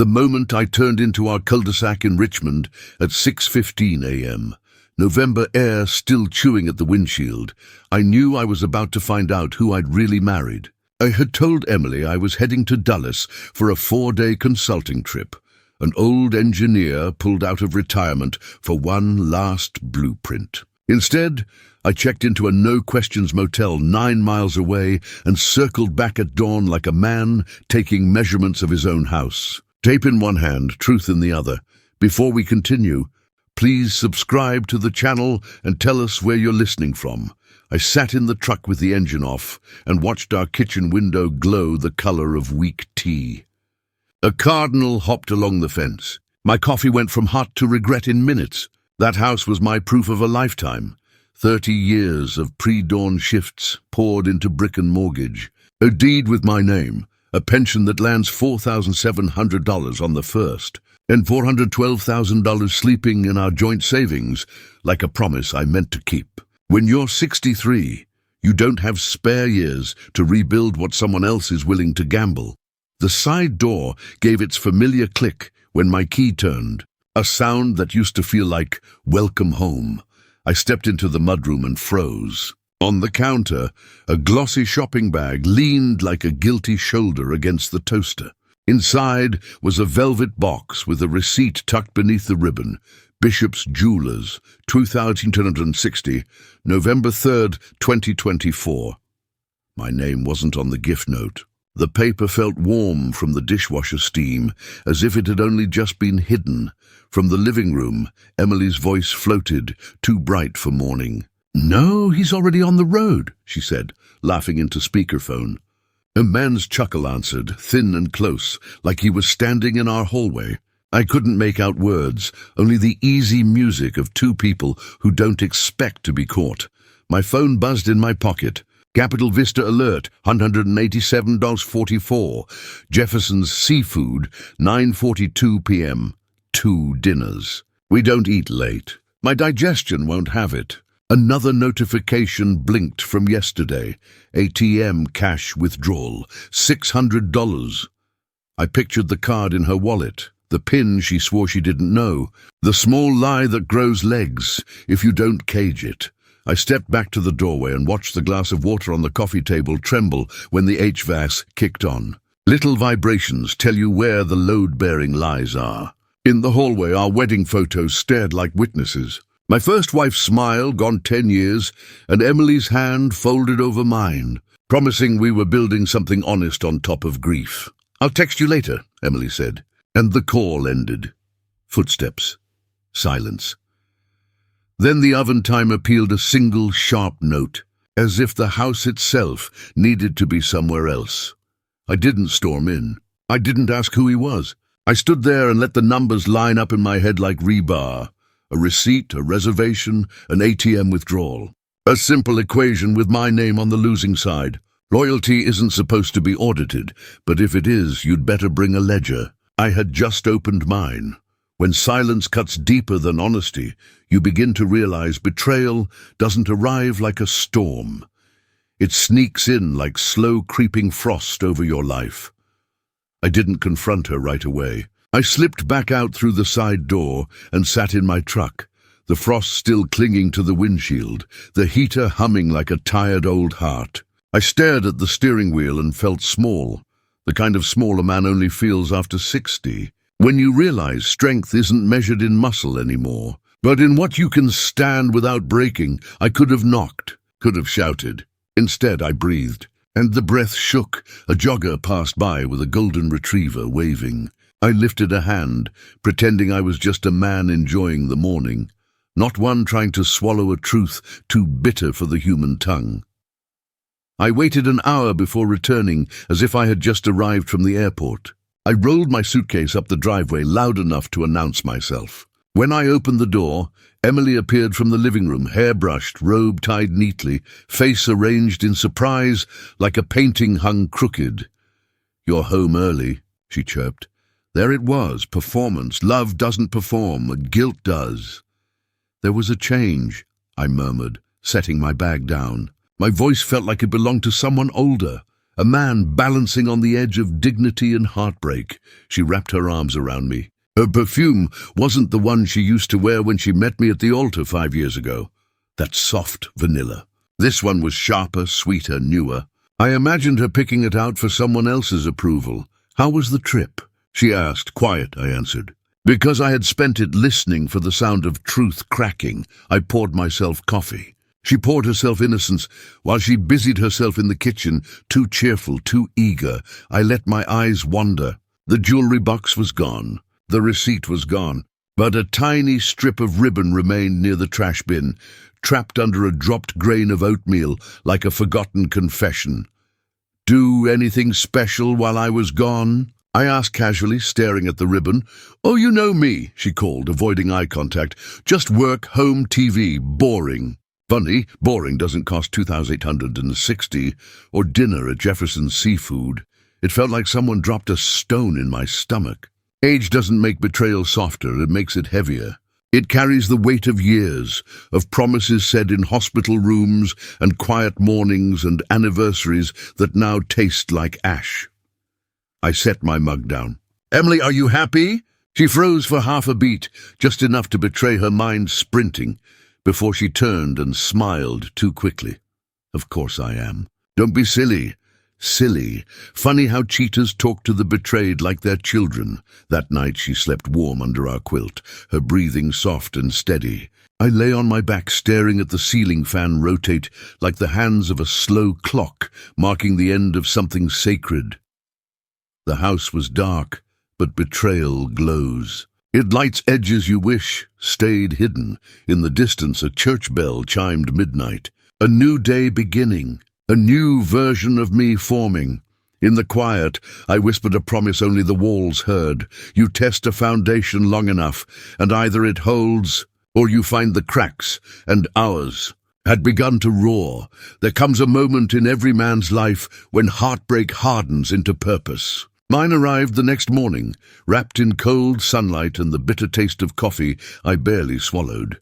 The moment I turned into our cul-de-sac in Richmond at 6:15 a.m., November air still chewing at the windshield, I knew I was about to find out who I'd really married. I had told Emily I was heading to Dulles for a 4-day consulting trip. An old engineer pulled out of retirement for one last blueprint. Instead, I checked into a no-questions motel 9 miles away and circled back at dawn like a man taking measurements of his own house. Tape in one hand, truth in the other. Before we continue, please subscribe to the channel and tell us where you're listening from. I sat in the truck with the engine off and watched our kitchen window glow the color of weak tea. A cardinal hopped along the fence. My coffee went from hot to regret in minutes. That house was my proof of a lifetime. 30 years of pre-dawn shifts poured into brick and mortgage. A deed with my name, a pension that lands $4,700 on the first, and $412,000 sleeping in our joint savings, like a promise I meant to keep. When you're 63, you don't have spare years to rebuild what someone else is willing to gamble. The side door gave its familiar click when my key turned, a sound that used to feel like welcome home. I stepped into the mudroom and froze. On the counter, a glossy shopping bag leaned like a guilty shoulder against the toaster. Inside was a velvet box with a receipt tucked beneath the ribbon. Bishop's Jewelers, 2260, November 3rd, 2024. My name wasn't on the gift note. The paper felt warm from the dishwasher steam, as if it had only just been hidden. From the living room, Emily's voice floated, too bright for morning. "No, he's already on the road," she said, laughing into speakerphone. A man's chuckle answered, thin and close, like he was standing in our hallway. I couldn't make out words, only the easy music of two people who don't expect to be caught. My phone buzzed in my pocket. Capital Vista alert, $187.44. Jefferson's Seafood, 9:42 p.m. 2 dinners. We don't eat late. My digestion won't have it. Another notification blinked from yesterday. ATM cash withdrawal, $600. I pictured the card in her wallet, the PIN she swore she didn't know, the small lie that grows legs if you don't cage it. I stepped back to the doorway and watched the glass of water on the coffee table tremble when the HVAC kicked on. Little vibrations tell you where the load-bearing lies are. In the hallway, our wedding photos stared like witnesses. My first wife's smile, gone 10 years, and Emily's hand folded over mine, promising we were building something honest on top of grief. "I'll text you later," Emily said, and the call ended. Footsteps. Silence. Then the oven timer pealed a single sharp note, as if the house itself needed to be somewhere else. I didn't storm in. I didn't ask who he was. I stood there and let the numbers line up in my head like rebar. A receipt, a reservation, an ATM withdrawal. A simple equation with my name on the losing side. Loyalty isn't supposed to be audited, but if it is, you'd better bring a ledger. I had just opened mine. When silence cuts deeper than honesty, you begin to realize betrayal doesn't arrive like a storm. It sneaks in like slow creeping frost over your life. I didn't confront her right away. I slipped back out through the side door and sat in my truck, the frost still clinging to the windshield, the heater humming like a tired old heart. I stared at the steering wheel and felt small, the kind of small a man only feels after 60. When you realize strength isn't measured in muscle anymore, but in what you can stand without breaking. I could have knocked, could have shouted. Instead, I breathed, and the breath shook. A jogger passed by with a golden retriever waving. I lifted a hand, pretending I was just a man enjoying the morning, not one trying to swallow a truth too bitter for the human tongue. I waited an hour before returning, as if I had just arrived from the airport. I rolled my suitcase up the driveway loud enough to announce myself. When I opened the door, Emily appeared from the living room, hair brushed, robe tied neatly, face arranged in surprise like a painting hung crooked. "You're home early," she chirped. There it was, performance. Love doesn't perform, guilt does. "There was a change," I murmured, setting my bag down. My voice felt like it belonged to someone older. A man balancing on the edge of dignity and heartbreak. She wrapped her arms around me. Her perfume wasn't the one she used to wear when she met me at the altar 5 years ago. That soft vanilla. This one was sharper, sweeter, newer. I imagined her picking it out for someone else's approval. How was the trip? She asked. Quiet, I answered. Because I had spent it listening for the sound of truth cracking, I poured myself coffee. She poured herself innocence while she busied herself in the kitchen, too cheerful, too eager. I let my eyes wander. The jewelry box was gone. The receipt was gone. But a tiny strip of ribbon remained near the trash bin, trapped under a dropped grain of oatmeal like a forgotten confession. Do anything special while I was gone? I asked casually, staring at the ribbon. Oh, you know me, she called, avoiding eye contact. Just work, home, TV, boring. Funny, boring doesn't cost $2,860, or dinner at Jefferson's Seafood. It felt like someone dropped a stone in my stomach. Age doesn't make betrayal softer, it makes it heavier. It carries the weight of years, of promises said in hospital rooms and quiet mornings and anniversaries that now taste like ash. I set my mug down. Emily, are you happy? She froze for half a beat, just enough to betray her mind sprinting, before she turned and smiled too quickly. Of course I am. Don't be silly. Silly. Funny how cheaters talk to the betrayed like they're children. That night she slept warm under our quilt, her breathing soft and steady. I lay on my back staring at the ceiling fan rotate like the hands of a slow clock, marking the end of something sacred. The house was dark, but betrayal glows. It lights edges you wish stayed hidden. In the distance, a church bell chimed midnight. A new day beginning. A new version of me forming. In the quiet, I whispered a promise only the walls heard. You test a foundation long enough, and either it holds, or you find the cracks, and ours had begun to roar. There comes a moment in every man's life when heartbreak hardens into purpose. Mine arrived the next morning, wrapped in cold sunlight and the bitter taste of coffee I barely swallowed.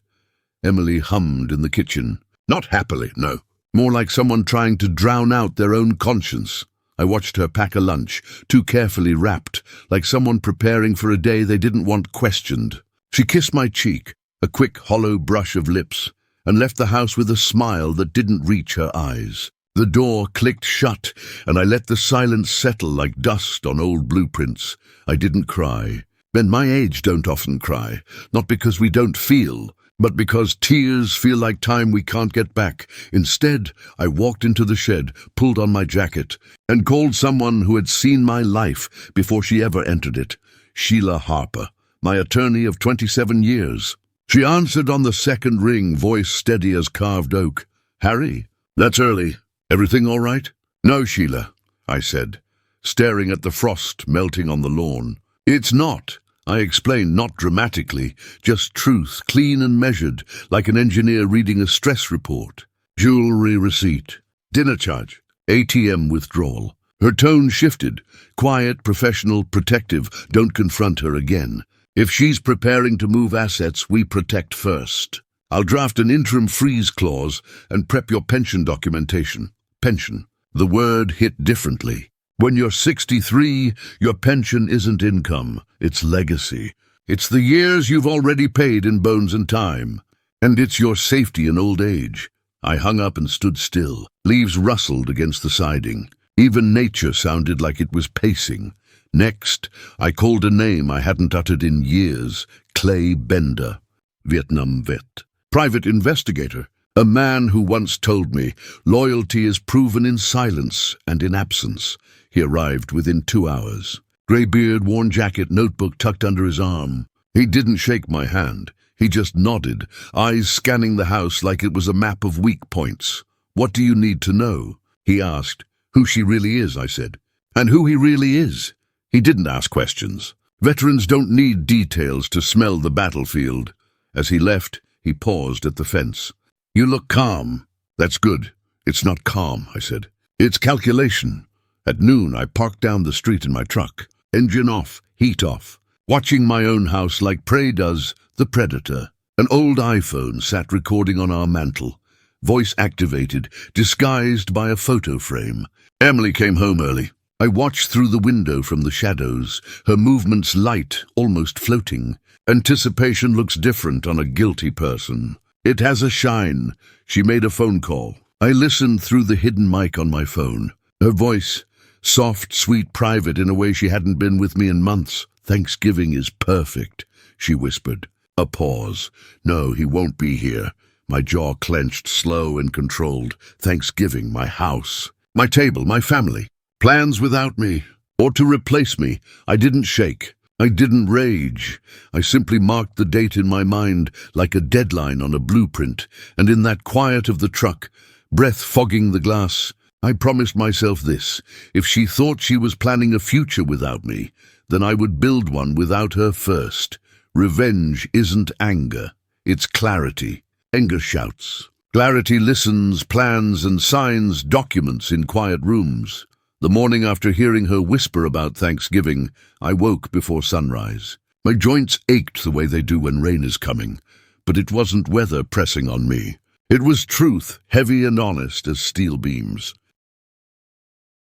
Emily hummed in the kitchen. Not happily, no. More like someone trying to drown out their own conscience. I watched her pack a lunch, too carefully wrapped, like someone preparing for a day they didn't want questioned. She kissed my cheek, a quick, hollow brush of lips, and left the house with a smile that didn't reach her eyes. The door clicked shut, and I let the silence settle like dust on old blueprints. I didn't cry. Men my age don't often cry, not because we don't feel, but because tears feel like time we can't get back. Instead, I walked into the shed, pulled on my jacket, and called someone who had seen my life before she ever entered it. Sheila Harper, my attorney of 27 years. She answered on the second ring, voice steady as carved oak. Harry, that's early. Everything all right? No, Sheila, I said, staring at the frost melting on the lawn. It's not. I explained, not dramatically, just truth, clean and measured, like an engineer reading a stress report. Jewelry receipt, dinner charge, ATM withdrawal. Her tone shifted, quiet, professional, protective. Don't confront her again. If she's preparing to move assets, we protect first. I'll draft an interim freeze clause and prep your pension documentation. Pension. The word hit differently. When you're 63, your pension isn't income, it's legacy. It's the years you've already paid in bones and time. And it's your safety in old age. I hung up and stood still. Leaves rustled against the siding. Even nature sounded like it was pacing. Next, I called a name I hadn't uttered in years. Clay Bender. Vietnam vet. Private investigator. A man who once told me, loyalty is proven in silence and in absence. He arrived within 2 hours. Grey beard, worn jacket, notebook tucked under his arm. He didn't shake my hand. He just nodded, eyes scanning the house like it was a map of weak points. What do you need to know? He asked. Who she really is, I said. And who he really is. He didn't ask questions. Veterans don't need details to smell the battlefield. As he left, he paused at the fence. You look calm. That's good. It's not calm, I said. It's calculation. At noon, I parked down the street in my truck. Engine off, heat off. Watching my own house like prey does the predator. An old iPhone sat recording on our mantel. Voice activated, disguised by a photo frame. Emily came home early. I watched through the window from the shadows, her movements light, almost floating. Anticipation looks different on a guilty person. It has a shine. She made a phone call. I listened through the hidden mic on my phone. Her voice, soft, sweet, private in a way she hadn't been with me in months. "Thanksgiving is perfect," she whispered. A pause. "No, he won't be here." My jaw clenched, slow and controlled. Thanksgiving, my house, my table, my family. Plans without me, or to replace me. I didn't shake. I didn't rage. I simply marked the date in my mind like a deadline on a blueprint, and in that quiet of the truck, breath fogging the glass, I promised myself this: if she thought she was planning a future without me, then I would build one without her first. Revenge isn't anger, it's clarity. Anger shouts. Clarity listens, plans and signs documents in quiet rooms. The morning after hearing her whisper about Thanksgiving, I woke before sunrise. My joints ached the way they do when rain is coming, but it wasn't weather pressing on me. It was truth, heavy and honest as steel beams.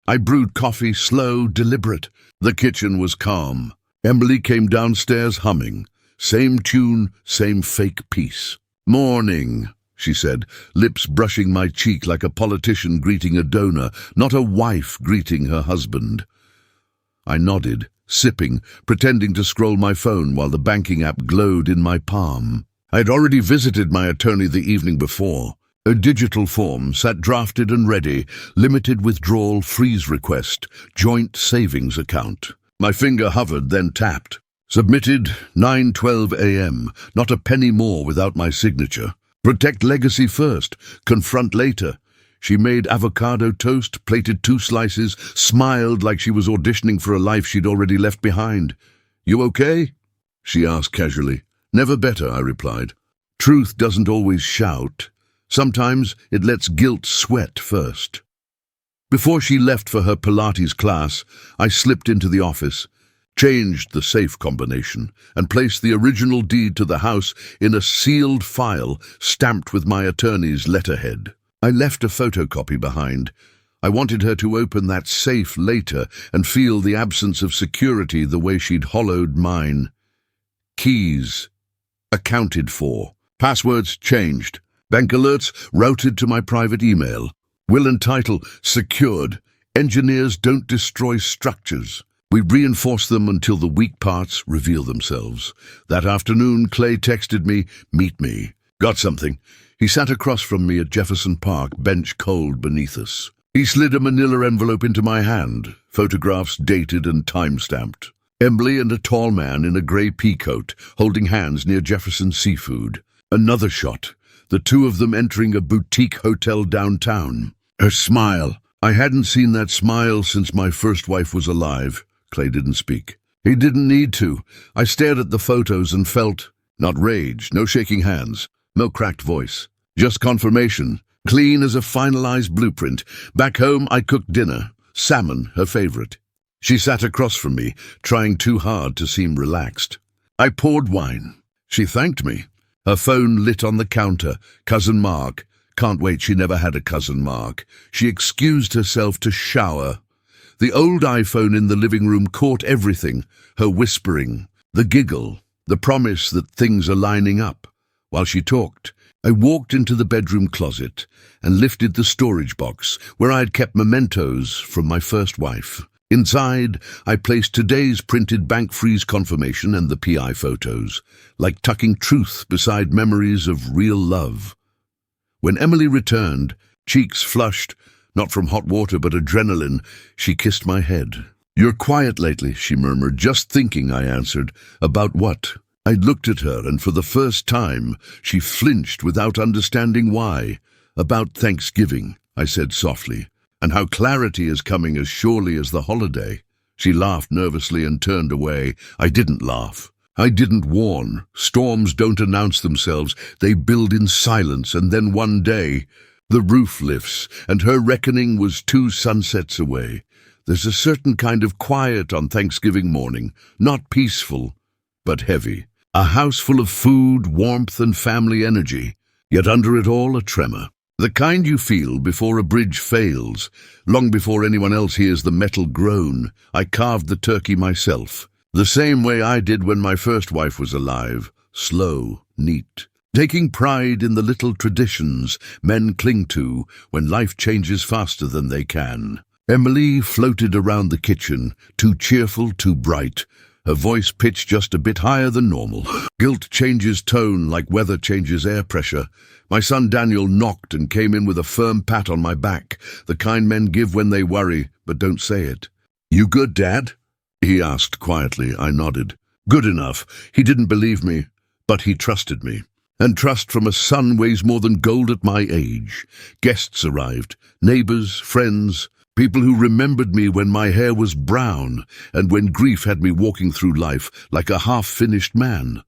I brewed coffee, slow, deliberate. The kitchen was calm. Emily came downstairs humming. Same tune, same fake peace. "Morning," she said, lips brushing my cheek like a politician greeting a donor, not a wife greeting her husband. I nodded, sipping, pretending to scroll my phone while the banking app glowed in my palm. I had already visited my attorney the evening before. A digital form sat drafted and ready, limited withdrawal freeze request, joint savings account. My finger hovered, then tapped. Submitted 9:12 a.m., not a penny more without my signature. Protect legacy first, confront later. She made avocado toast, plated 2 slices, smiled like she was auditioning for a life she'd already left behind. "You okay?" she asked casually. "Never better," I replied. Truth doesn't always shout. Sometimes it lets guilt sweat first. Before she left for her Pilates class, I slipped into the office, changed the safe combination, and placed the original deed to the house in a sealed file stamped with my attorney's letterhead. I left a photocopy behind. I wanted her to open that safe later and feel the absence of security the way she'd hollowed mine. Keys accounted for. Passwords changed. Bank alerts routed to my private email. Will and title secured. Engineers don't destroy structures. We reinforce them until the weak parts reveal themselves. That afternoon, Clay texted me, "Meet me." Got something. He sat across from me at Jefferson Park, bench cold beneath us. He slid a manila envelope into my hand, photographs dated and time-stamped. Emily and a tall man in a grey peacoat, holding hands near Jefferson Seafood. Another shot, the two of them entering a boutique hotel downtown. Her smile. I hadn't seen that smile since my first wife was alive. Clay didn't speak. He didn't need to. I stared at the photos and felt, not rage, no shaking hands, no cracked voice. Just confirmation, clean as a finalized blueprint. Back home, I cooked dinner. Salmon, her favorite. She sat across from me, trying too hard to seem relaxed. I poured wine. She thanked me. Her phone lit on the counter. Cousin Mark. Can't wait, she never had a cousin Mark. She excused herself to shower. The old iPhone in the living room caught everything. Her whispering, the giggle, the promise that things are lining up. While she talked, I walked into the bedroom closet and lifted the storage box where I had kept mementos from my first wife. Inside, I placed today's printed bank freeze confirmation and the PI photos, like tucking truth beside memories of real love. When Emily returned, cheeks flushed, not from hot water but adrenaline, she kissed my head. "You're quiet lately," she murmured. "Just thinking," I answered. "About what?" I looked at her, and for the first time, she flinched without understanding why. "About Thanksgiving," I said softly, "and how clarity is coming as surely as the holiday." She laughed nervously and turned away. I didn't laugh. I didn't warn. Storms don't announce themselves. They build in silence, and then one day, the roof lifts, and her reckoning was 2 sunsets away. There's a certain kind of quiet on Thanksgiving morning, not peaceful, but heavy. A house full of food, warmth, and family energy, yet under it all a tremor. The kind you feel before a bridge fails, long before anyone else hears the metal groan. I carved the turkey myself, the same way I did when my first wife was alive, slow, neat, taking pride in the little traditions men cling to when life changes faster than they can. Emily floated around the kitchen, too cheerful, too bright, her voice pitched just a bit higher than normal. Guilt changes tone like weather changes air pressure. My son Daniel knocked and came in with a firm pat on my back, the kind men give when they worry, but don't say it. "You good, Dad?" he asked quietly. I nodded. Good enough. He didn't believe me, but he trusted me. And trust from a son weighs more than gold at my age. Guests arrived, neighbors, friends, people who remembered me when my hair was brown and when grief had me walking through life like a half-finished man.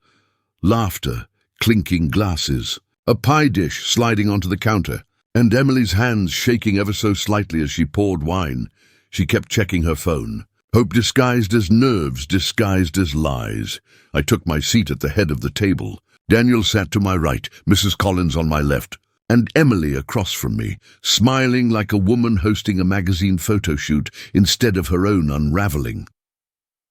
Laughter, clinking glasses, a pie dish sliding onto the counter, and Emily's hands shaking ever so slightly as she poured wine. She kept checking her phone. Hope disguised as nerves, disguised as lies. I took my seat at the head of the table. Daniel sat to my right, Mrs. Collins on my left, and Emily across from me, smiling like a woman hosting a magazine photo shoot instead of her own unraveling.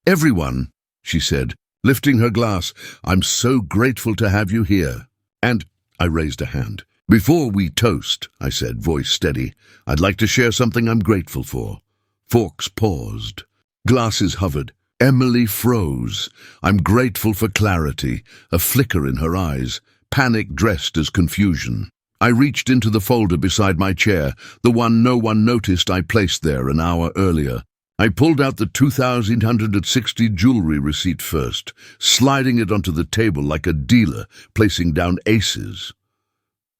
"Everyone," she said, lifting her glass, "I'm so grateful to have you here." And I raised a hand. "Before we toast," I said, voice steady, "I'd like to share something I'm grateful for." Forks paused. Glasses hovered. Emily froze. I'm grateful for clarity, a flicker in her eyes, panic dressed as confusion. I reached into the folder beside my chair, the one no one noticed I placed there an hour earlier. I pulled out the 2,860 jewelry receipt first, sliding it onto the table like a dealer, placing down aces.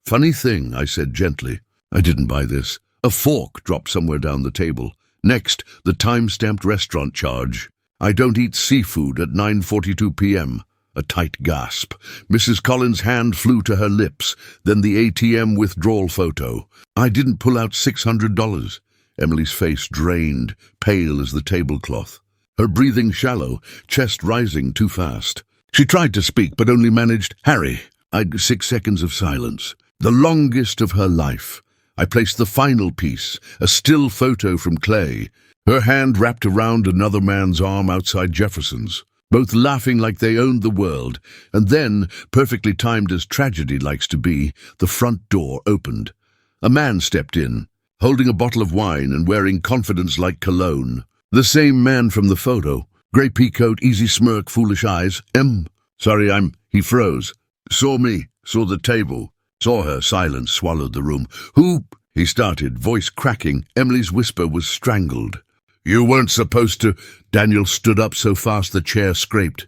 "Funny thing," I said gently. "I didn't buy this." A fork dropped somewhere down the table. Next, the time-stamped restaurant charge. "I don't eat seafood at 9:42 p.m. A tight gasp. Mrs. Collins' hand flew to her lips, then the ATM withdrawal photo. I didn't pull out $600. Emily's face drained, pale as the tablecloth. Her breathing shallow, chest rising too fast. She tried to speak, but only managed, "Harry." 6 seconds of silence. The longest of her life. I placed the final piece, a still photo from Clay, her hand wrapped around another man's arm outside Jefferson's, both laughing like they owned the world, and then, perfectly timed as tragedy likes to be, the front door opened. A man stepped in, holding a bottle of wine and wearing confidence like cologne. The same man from the photo, grey peacoat, easy smirk, foolish eyes. Sorry, He froze. Saw me, saw the table. Saw her. Silence swallowed the room. "Who?" he started, voice cracking. Emily's whisper was strangled. "You weren't supposed to." Daniel stood up so fast the chair scraped.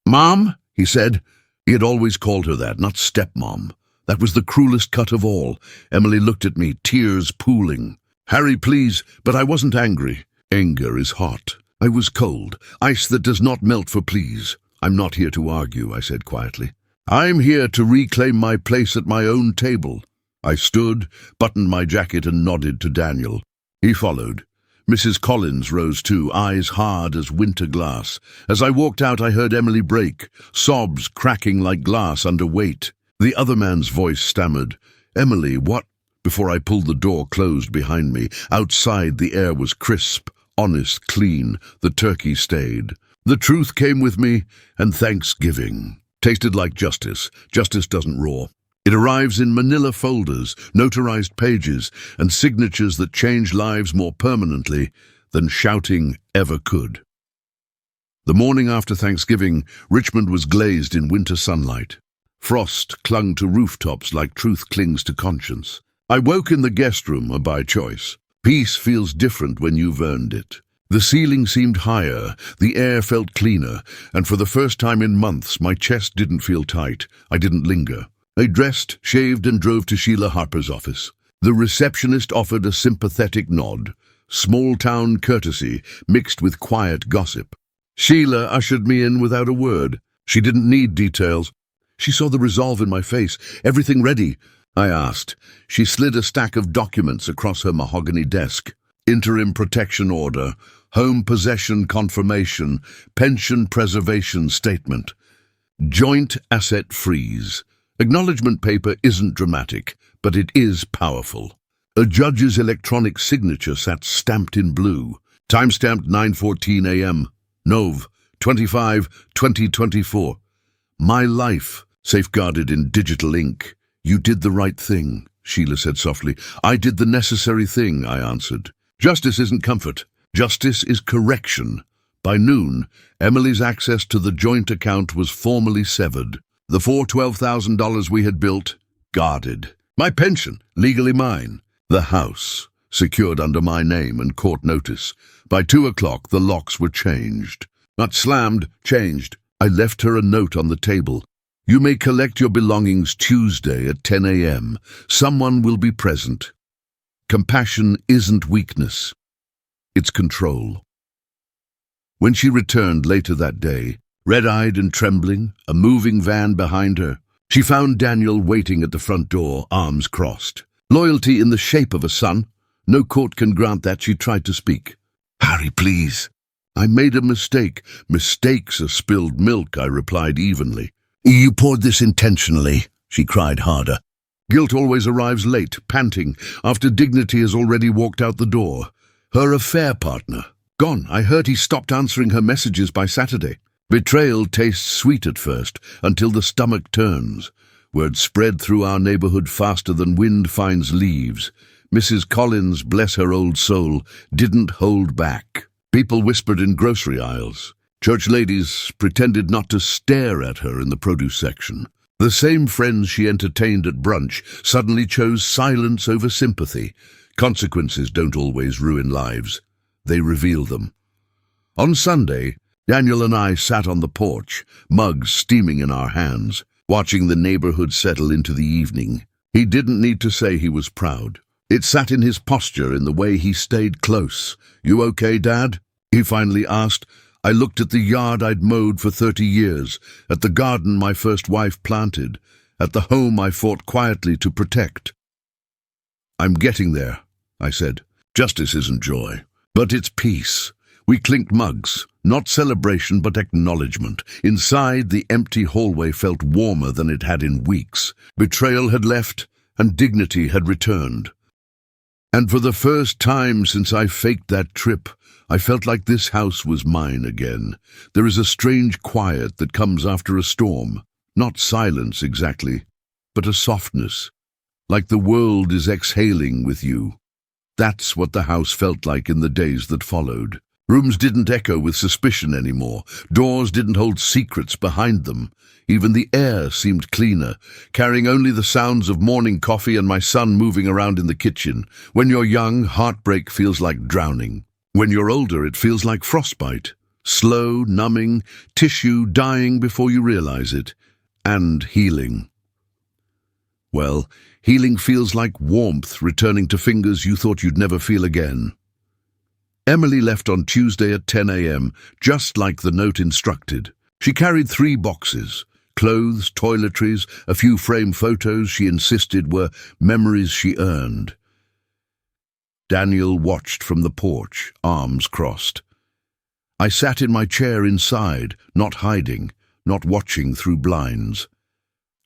"Mom?" he said. He had always called her that, not stepmom. That was the cruelest cut of all. Emily looked at me, tears pooling. "Harry, please." But I wasn't angry. Anger is hot. I was cold, ice that does not melt for please. "I'm not here to argue," I said quietly. "I'm here to reclaim my place at my own table." I stood, buttoned my jacket and nodded to Daniel. He followed. Mrs. Collins rose too, eyes hard as winter glass. As I walked out, I heard Emily break, sobs cracking like glass under weight. The other man's voice stammered, "Emily, what?" Before I pulled the door closed behind me. Outside, the air was crisp, honest, clean. The turkey stayed. The truth came with me, and Thanksgiving. Tasted like justice. Justice doesn't roar. It arrives in manila folders, notarized pages, and signatures that change lives more permanently than shouting ever could. The morning after Thanksgiving, Richmond was glazed in winter sunlight. Frost clung to rooftops like truth clings to conscience. I woke in the guest room, by choice. Peace feels different when you've earned it. The ceiling seemed higher, the air felt cleaner, and for the first time in months my chest didn't feel tight. I didn't linger. I dressed, shaved, and drove to Sheila Harper's office. The receptionist offered a sympathetic nod, small-town courtesy mixed with quiet gossip. Sheila ushered me in without a word. She didn't need details. She saw the resolve in my face. "Everything ready?" I asked. She slid a stack of documents across her mahogany desk. Interim protection order, home possession confirmation, pension preservation statement. Joint asset freeze. Acknowledgement paper isn't dramatic, but it is powerful. A judge's electronic signature sat stamped in blue. Timestamped 9:14 a.m. Nov. 25/2024. My life, safeguarded in digital ink. You did the right thing, Sheila said softly. I did the necessary thing, I answered. Justice isn't comfort. Justice is correction. By noon, Emily's access to the joint account was formally severed. The $12,000 we had built, guarded. My pension, legally mine. The house, secured under my name and court notice. By 2 o'clock, the locks were changed. Not slammed, changed. I left her a note on the table. You may collect your belongings Tuesday at 10 a.m. Someone will be present. Compassion isn't weakness. It's control. When she returned later that day, red-eyed and trembling, a moving van behind her, she found Daniel waiting at the front door, arms crossed. Loyalty in the shape of a son. No court can grant that. She tried to speak. Harry, please. I made a mistake. Mistakes are spilled milk, I replied evenly. You poured this intentionally, she cried harder. Guilt always arrives late, panting, after dignity has already walked out the door. Her affair partner. Gone. I heard he stopped answering her messages by Saturday. Betrayal tastes sweet at first, until the stomach turns. Word spread through our neighborhood faster than wind finds leaves. Mrs. Collins, bless her old soul, didn't hold back. People whispered in grocery aisles. Church ladies pretended not to stare at her in the produce section. The same friends she entertained at brunch suddenly chose silence over sympathy. Consequences don't always ruin lives. They reveal them. On Sunday, Daniel and I sat on the porch, mugs steaming in our hands, watching the neighborhood settle into the evening. He didn't need to say he was proud. It sat in his posture, in the way he stayed close. You okay, Dad? He finally asked. I looked at the yard I'd mowed for 30 years, at the garden my first wife planted, at the home I fought quietly to protect. I'm getting there, I said. Justice isn't joy, but it's peace. We clinked mugs, not celebration but acknowledgement. Inside, the empty hallway felt warmer than it had in weeks. Betrayal had left, and dignity had returned. And for the first time since I faked that trip, I felt like this house was mine again. There is a strange quiet that comes after a storm. Not silence exactly, but a softness. Like the world is exhaling with you. That's what the house felt like in the days that followed. Rooms didn't echo with suspicion anymore. Doors didn't hold secrets behind them. Even the air seemed cleaner, carrying only the sounds of morning coffee and my son moving around in the kitchen. When you're young, heartbreak feels like drowning. When you're older, it feels like frostbite. Slow, numbing, tissue dying before you realize it. And healing. Well, healing feels like warmth returning to fingers you thought you'd never feel again. Emily left on Tuesday at 10 a.m., just like the note instructed. She carried 3 boxes, clothes, toiletries, a few framed photos she insisted were memories she earned. Daniel watched from the porch, arms crossed. I sat in my chair inside, not hiding, not watching through blinds.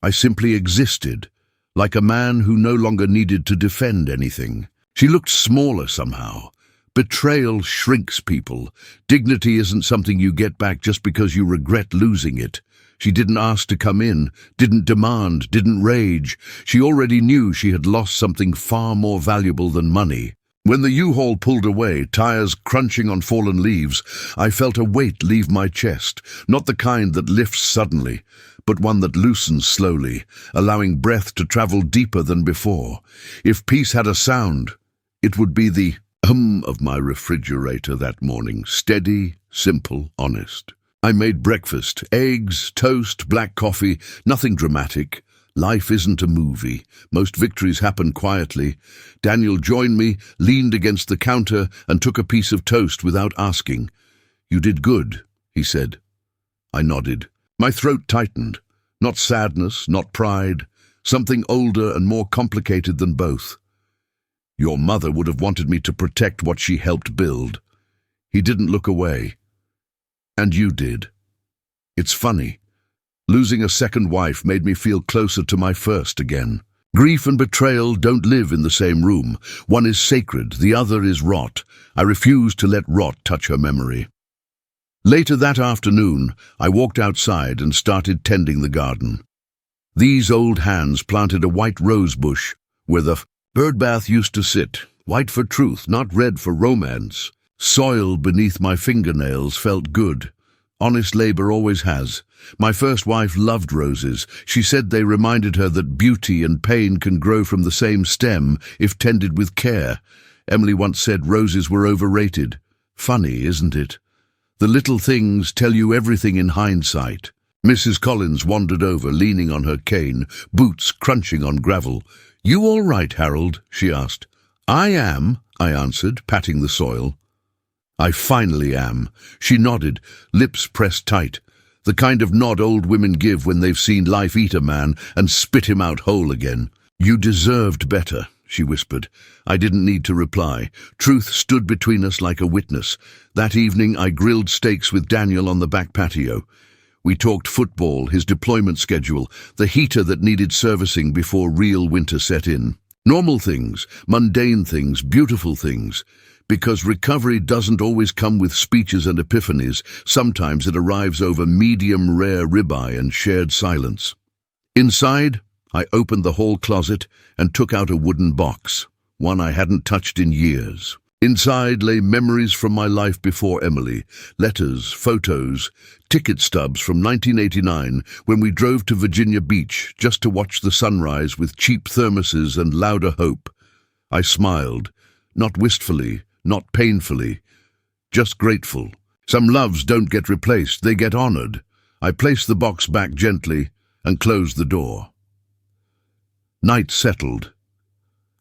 I simply existed, like a man who no longer needed to defend anything. She looked smaller somehow. Betrayal shrinks people. Dignity isn't something you get back just because you regret losing it. She didn't ask to come in, didn't demand, didn't rage. She already knew she had lost something far more valuable than money. When the U-Haul pulled away, tires crunching on fallen leaves, I felt a weight leave my chest, not the kind that lifts suddenly, but one that loosens slowly, allowing breath to travel deeper than before. If peace had a sound, it would be the hum of my refrigerator that morning, steady, simple, honest. I made breakfast, eggs, toast, black coffee, nothing dramatic. Life isn't a movie. Most victories happen quietly. Daniel joined me, leaned against the counter, and took a piece of toast without asking. You did good, he said. I nodded. My throat tightened. Not sadness, not pride. Something older and more complicated than both. Your mother would have wanted me to protect what she helped build. He didn't look away. And you did. It's funny. Losing a second wife made me feel closer to my first again. Grief and betrayal don't live in the same room. One is sacred, the other is rot. I refused to let rot touch her memory. Later that afternoon, I walked outside and started tending the garden. These old hands planted a white rose bush where the birdbath used to sit, white for truth, not red for romance. Soil beneath my fingernails felt good. Honest labor always has. My first wife loved roses. She said they reminded her that beauty and pain can grow from the same stem if tended with care. Emily once said roses were overrated. Funny, isn't it? The little things tell you everything in hindsight. Mrs. Collins wandered over, leaning on her cane, boots crunching on gravel. "You all right, Harold?" she asked. "I am," I answered, patting the soil. "I finally am." She nodded, lips pressed tight. The kind of nod old women give when they've seen life eat a man and spit him out whole again. "You deserved better," she whispered. I didn't need to reply. Truth stood between us like a witness. That evening I grilled steaks with Daniel on the back patio. We talked football, his deployment schedule, the heater that needed servicing before real winter set in. Normal things, mundane things, beautiful things. Because recovery doesn't always come with speeches and epiphanies. Sometimes it arrives over medium-rare ribeye and shared silence. Inside, I opened the hall closet and took out a wooden box, one I hadn't touched in years. Inside lay memories from my life before Emily, letters, photos, ticket stubs from 1989 when we drove to Virginia Beach just to watch the sunrise with cheap thermoses and louder hope. I smiled, not wistfully, not painfully, just grateful. Some loves don't get replaced, they get honored. I placed the box back gently and closed the door. Night settled.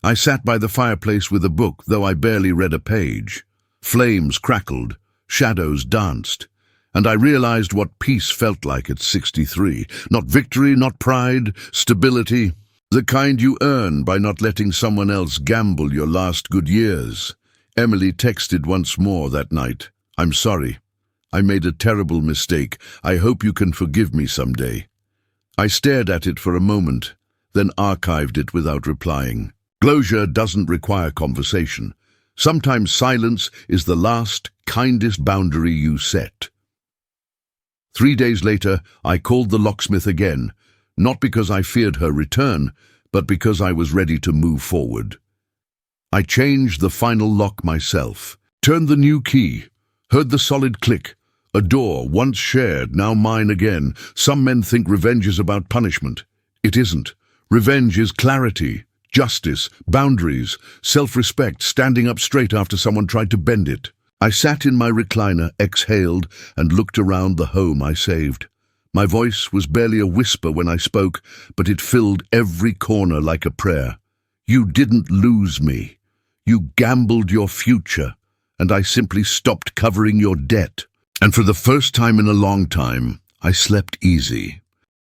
I sat by the fireplace with a book, though I barely read a page. Flames crackled, shadows danced, and I realized what peace felt like at 63. Not victory, not pride, stability, the kind you earn by not letting someone else gamble your last good years. Emily texted once more that night. "I'm sorry. I made a terrible mistake. I hope you can forgive me someday." I stared at it for a moment, then archived it without replying. Closure doesn't require conversation. Sometimes silence is the last, kindest boundary you set. 3 days later, I called the locksmith again, not because I feared her return, but because I was ready to move forward. I changed the final lock myself, turned the new key, heard the solid click. A door, once shared, now mine again. Some men think revenge is about punishment. It isn't. Revenge is clarity, justice, boundaries, self-respect, standing up straight after someone tried to bend it. I sat in my recliner, exhaled, and looked around the home I saved. My voice was barely a whisper when I spoke, but it filled every corner like a prayer. You didn't lose me. You gambled your future, and I simply stopped covering your debt. And for the first time in a long time, I slept easy.